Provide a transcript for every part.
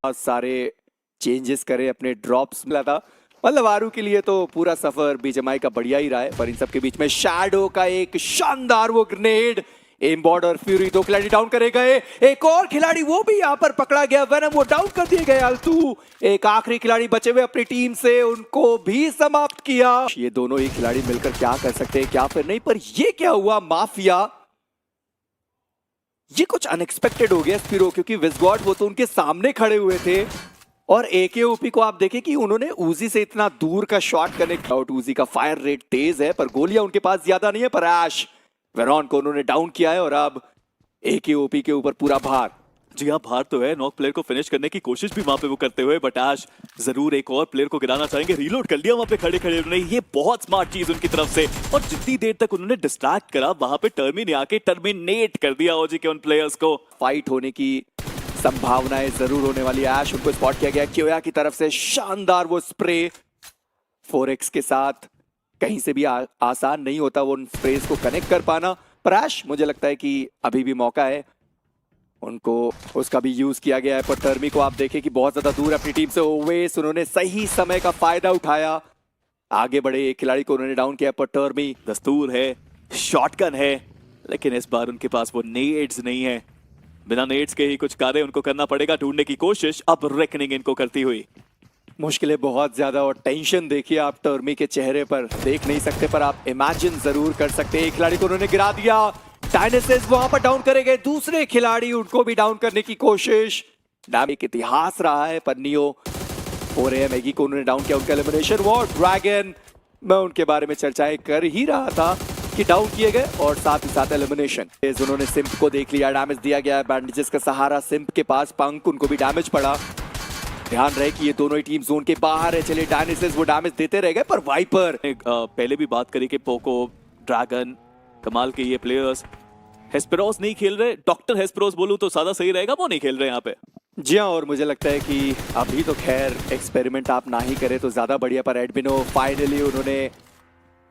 बहुत सारे चेंजेस करे अपने ड्रॉप्स मिला था। मतलब आरू के लिए तो पूरा सफर बीजेएमआई का बढ़िया ही रहा है, पर इन सब के बीच में शैडो का एक शानदार वो ग्रेनेड, एम्बॉर्ड और फ्यूरी दो खिलाड़ी डाउन करे गए। एक और खिलाड़ी वो भी यहाँ पर पकड़ा गया, वेनम वो डाउन कर दिए गए। अल्तू एक आखिरी खिलाड़ी बचे हुए अपनी टीम से, उनको भी समाप्त किया। ये दोनों ही खिलाड़ी मिलकर क्या कर सकते हैं, क्या फिर नहीं। पर ये क्या हुआ, माफिया ये कुछ अनएक्सपेक्टेड हो गया स्पिरो, क्योंकि विज़गॉड वो तो उनके सामने खड़े हुए थे और एकेओपी को आप देखें कि उन्होंने उजी से इतना दूर का शॉट कनेक्ट आउट। उजी का फायर रेट तेज है पर गोलियां उनके पास ज्यादा नहीं है। पर ऐश वेरॉन को उन्होंने डाउन किया है और अब एकेओपी के ऊपर पूरा भार। जी हाँ, भार तो है। नॉक प्लेयर को फिनिश करने की कोशिश भी वहां पे वो करते हुए, बट ऐश जरूर एक और प्लेयर को गिराना चाहेंगे। रीलोड कर लिया वहां पे खड़े खड़े उन्होंने, ये बहुत स्मार्ट चीज उनकी तरफ से। और जितनी देर तक उन्होंने डिस्ट्रैक्ट करा, वहां पे टर्मी ने आके टर्मिनेट कर दिया ओजी के उन प्लेयर्स को। फाइट होने की संभावनाएं जरूर होने वाली है। ऐश उनको स्पॉट किया गया क्योया की तरफ से, शानदार वो स्प्रे 4x के साथ। कहीं से भी आसान नहीं होता वो उन स्प्रेस को कनेक्ट कर पाना, पर ऐश मुझे लगता है कि अभी भी मौका है उनको, उसका भी यूज किया गया है। पर टर्मी को आप देखें कि बहुत ज्यादा दूर अपनी टीम से। ओवेस उन्होंने सही समय का फायदा उठाया, आगे बढ़े, एक खिलाड़ी को उन्होंने डाउन किया। पर टर्मी दस्तूर है, शॉटगन है, लेकिन इस बार उनके पास वो नेड्स नहीं है। बिना नेड्स के ही कुछ कार्य उनको करना पड़ेगा, ढूंढने की कोशिश अब रेकनिंग इनको करती हुई। मुश्किलें बहुत ज्यादा और टेंशन देखिए आप टर्मी के चेहरे पर, देख नहीं सकते पर आप इमेजिन जरूर कर सकते हैं। एक खिलाड़ी को उन्होंने गिरा दिया, डायनेसिस वहां पर डाउन करे गए। दूसरे खिलाड़ी उनको भी डाउन करने की कोशिश। एक इतिहास रहा है पर नियो और मैगी को उन्होंने डाउन किया। उनका एलिमिनेशन वॉर ड्रैगन, मैं उनके बारे में चर्चाएं कर ही रहा था कि डाउन किए गए और साथ ही साथ एलिमिनेशन। उन्होंने सिम्प को देख लिया, डैमेज दिया गया है, बैंडेजेस का सहारा सिम्प के पास। पंक उनको भी डैमेज पड़ा। ध्यान रहे कि ये दोनों ही टीम जोन के बाहर है। चलिए डायनेसिस वो डैमेज देते रह गए, पर वाइपर पहले भी बात करी कि पोको, ड्रैगन, कमाल के ये प्लेयर्स। हेस्पेरोस नहीं खेल रहे, डॉक्टर हेस्पेरोस बोलूं तो ज्यादा सही रहेगा, वो नहीं खेल रहे यहाँ पे। जी हाँ, और मुझे लगता है कि अभी तो खैर एक्सपेरिमेंट आप ना ही करें तो ज्यादा बढ़िया। पर एडमिनो फाइनली उन्होंने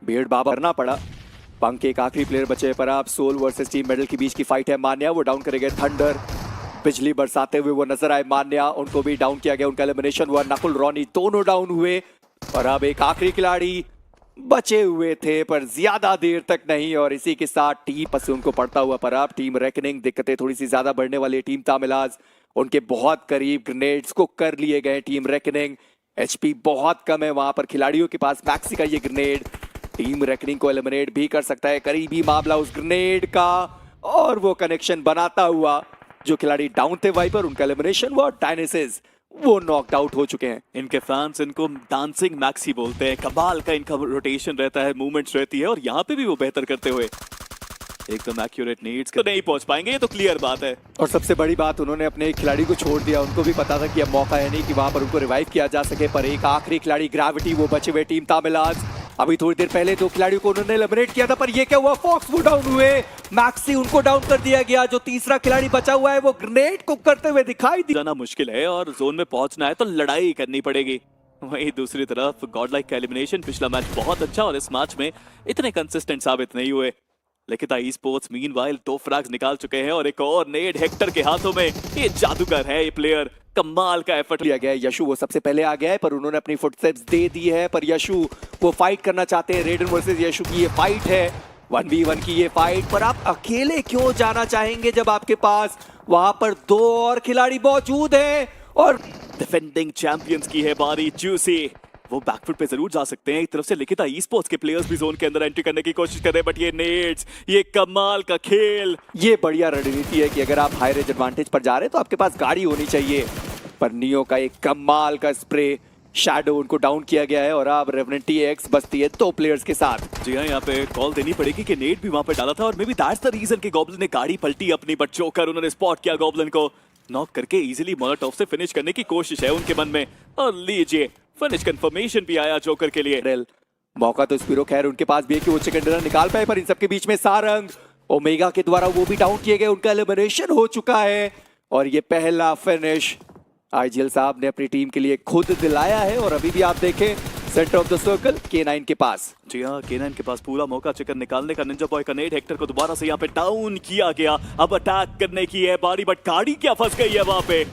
बियर्ड बाबा करना पड़ा। पंक एक आखिरी प्लेयर बचे, पर आप सोल वर्सेस टीम मेडल के बीच की फाइट है। मान्या वो डाउन करेंगे, थंडर बिजली बरसाते हुए वो नजर आए। मान्या उनको भी डाउन किया गया, उनका एलिमिनेशन हुआ। नकुल रॉनी दोनों डाउन हुए और अब एक आखिरी खिलाड़ी बचे हुए थे, पर ज्यादा देर तक नहीं। और इसी के साथ टीम पस उनको पड़ता हुआ। पर अब टीम रेकनिंग दिक्कतें थोड़ी सी ज्यादा बढ़ने वाली है। टीम तामिलाज उनके बहुत करीब ग्रेनेड्स को कर लिए गए। टीम रेकनिंग एचपी बहुत कम है वहां पर खिलाड़ियों के पास। मैक्सी का ये ग्रेनेड टीम रेकनिंग को एलिमिनेट भी कर सकता है। करीबी मामला उस ग्रेनेड का, और वो कनेक्शन बनाता हुआ जो खिलाड़ी डाउन थे वाइपर, उनका एलिमिनेशन हुआ। डायनेसिस वो नॉकड आउट हो चुके हैं। इनके फैंस इनको डांसिंग मैक्सी बोलते हैं। कमाल का इनका रोटेशन रहता है, मूवमेंट्स रहती है, और यहाँ पे भी वो बेहतर करते हुए एकदम एक्यूरेट नीड्स तो नहीं पहुंच पाएंगे, ये तो क्लियर बात है। और सबसे बड़ी बात, उन्होंने अपने एक खिलाड़ी को छोड़ दिया। उनको भी पता था कि अब मौका है नहीं कि वहां पर उनको रिवाइव किया जा सके। पर एक आखिरी खिलाड़ी ग्रेविटी वो बचे हुए टीम तामिलाज। अभी थोड़ी देर पहले दो खिलाड़ियों को उन्होंने एलिमिनेट किया था, पर ये क्या हुआ, फॉक्स वो डाउन हुए। मैक्सी उनको डाउन कर दिया गया। जो तीसरा खिलाड़ी बचा हुआ है वो ग्रेनेड को करते हुए दिखाई दिया। जाना मुश्किल है और जोन में पहुंचना है तो लड़ाई करनी पड़ेगी। वहीं दूसरी तरफ गॉडलाइक का एलिमिनेशन, पिछला मैच बहुत अच्छा और इस मैच में इतने कंसिस्टेंट साबित नहीं हुए। लेकिन ई स्पोर्ट्स मीनवाइल 2 फ्रैग्स निकाल चुके हैं और एक और नेड हेक्टर के हाथों में। ये जादूगर है ये प्लेयर, कमाल का एफर्ट लिया गया है। यशु वो सबसे पहले आ गया है, पर उन्होंने अपनी फुटस्टेप्स दे दी है। पर यशु वो फाइट करना चाहते हैं। रेडन वर्सेस यशु की ये फाइट है, 1v1 की ये फाइट। पर आप अकेले क्यों जाना चाहेंगे जब आपके पास वहां पर 2 और खिलाड़ी मौजूद हैं। और डिफेंडिंग चैंपियंस की है बारी। जूसी वो बैकफुट पे जरूर जा सकते हैं। एक तरफ से लिखिता ई स्पोर्ट्स के प्लेयर्स भी जोन के अंदर एंट्री करने की कोशिश कर रहे हैं, बट ये नेड्स, ये कमाल का खेल, ये बढ़िया रणनीति है कि अगर आप हाई रेंज एडवांटेज पर जा रहे हैं तो आपके पास गाड़ी होनी चाहिए। पर नियो का एक कमाल का स्प्रे, शैडो उनको डाउन किया गया है और अब रेवेनेंट टीएक्स बचती है 2 प्लेयर्स के साथ। जी हाँ, यहाँ पे कॉल देनी पड़ेगी कि नेड भी वहां पे डाला था और may be that's the reason कि गॉब्लिन ने गाड़ी पलटी अपनी, बट जोकर उन्होंने स्पॉट किया गॉब्लिन को, नॉक करके इजीली मोलोटोव से फिनिश करने की कोशिश है उनके मन में। और लीजिए फिनिश कंफर्मेशन भी आया जोकर के लिए। मौका तो स्पिरो खैर उनके पास भी है कि वो चिकन डिनर निकाल पाए, पर इन सबके बीच में सारंग ओमेगा के द्वारा वो भी डाउन किए गए, उनका एलिमिनेशन हो चुका है। और ये पहला फिनिश आईजीएल साहब ने अपनी टीम के लिए खुद दिलाया है। और अभी भी आप देखें centre of the circle K9 के पास। जी हाँ, K9 के पास पूरा मौका चिकन निकालने का। निंजा बॉय का नेट हेक्टर को दोबारा से यहाँ पे डाउन किया गया। अब अटैक करने की है बारी, बट गाड़ी क्या फंस गई है वहां पे।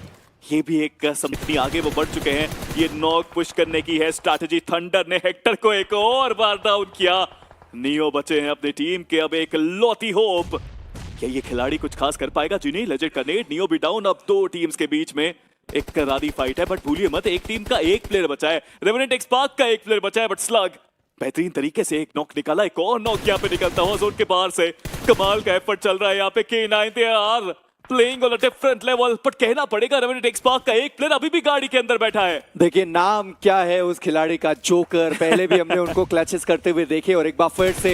ये भी एक कसम, इतनी आगे वो बढ़ चुके हैं। ये नॉक पुश करने की है स्ट्रैटेजी। थंडर ने हेक्टर को एक और बार डाउन किया। नियो बचे हैं अपनी टीम के अब एक लौती होप। क्या ये खिलाड़ी कुछ खास कर पाएगा? जिन्हें लेजेंड का नेट, नियो भी डाउन। अब दो टीम्स के बीच में एक करारी फाइट है, बट भूलिए मत एक टीम का एक प्लेयर बचा है। रेवेनेंट एक्सपार्क का एक प्लेयर बचा है, बट स्लग बेहतरीन तरीके से एक नॉक निकाला। एक और नॉक यहाँ पे निकलता हुआ जोन के बाहर से। कमाल का एफर्ट चल रहा है यहाँ पे। K9 they are playing on a different level, but कहना पड़ेगा रेवेनेंट एक्सपार्क का एक प्लेयर अभी भी गाड़ी के अंदर बैठा है। देखिए नाम क्या है उस खिलाड़ी का, जोकर। पहले भी हमने उनको क्लचेस करते हुए देखे और एक बार फिर से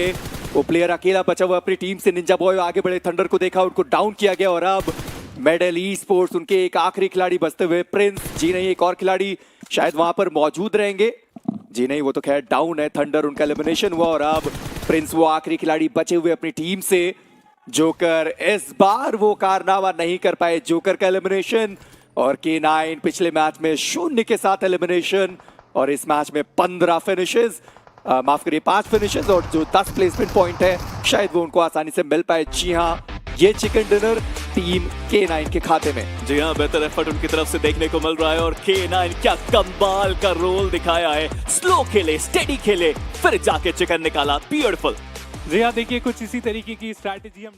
वो प्लेयर अकेला बचा हुआ अपनी टीम से। निंजा बॉय आगे बढ़े, थंडर को देखा, उनको डाउन किया गया और अब मेडल ई स्पोर्ट्स उनके एक आखिरी खिलाड़ी बचते हुए प्रिंस। जी नहीं, एक और खिलाड़ी शायद वहां पर मौजूद रहेंगे। जी नहीं, वो तो खैर डाउन है। थंडर उनका एलिमिनेशन हुआ और अब प्रिंस वो आखिरी खिलाड़ी बचे हुए अपनी टीम से। जोकर इस बार वो कारनामा नहीं कर पाए, जोकर का एलिमिनेशन। और K9 पिछले मैच में 0 के साथ एलिमिनेशन और इस मैच में 15 फिनिशेस, माफ करिए 5 फिनिशेस और जो 10 प्लेसमेंट पॉइंट है शायद वो उनको आसानी से मिल पाए। जी हाँ, ये चिकन डिनर टीम K9 के खाते में। जी हाँ, बेहतर एफर्ट उनकी तरफ से देखने को मिल रहा है और K9 क्या कमाल का रोल दिखाया है। स्लो खेले, स्टेडी खेले, फिर जाके चिकन निकाला। ब्यूटीफुल। जी हाँ, देखिए कुछ इसी तरीके की स्ट्रैटेजी हम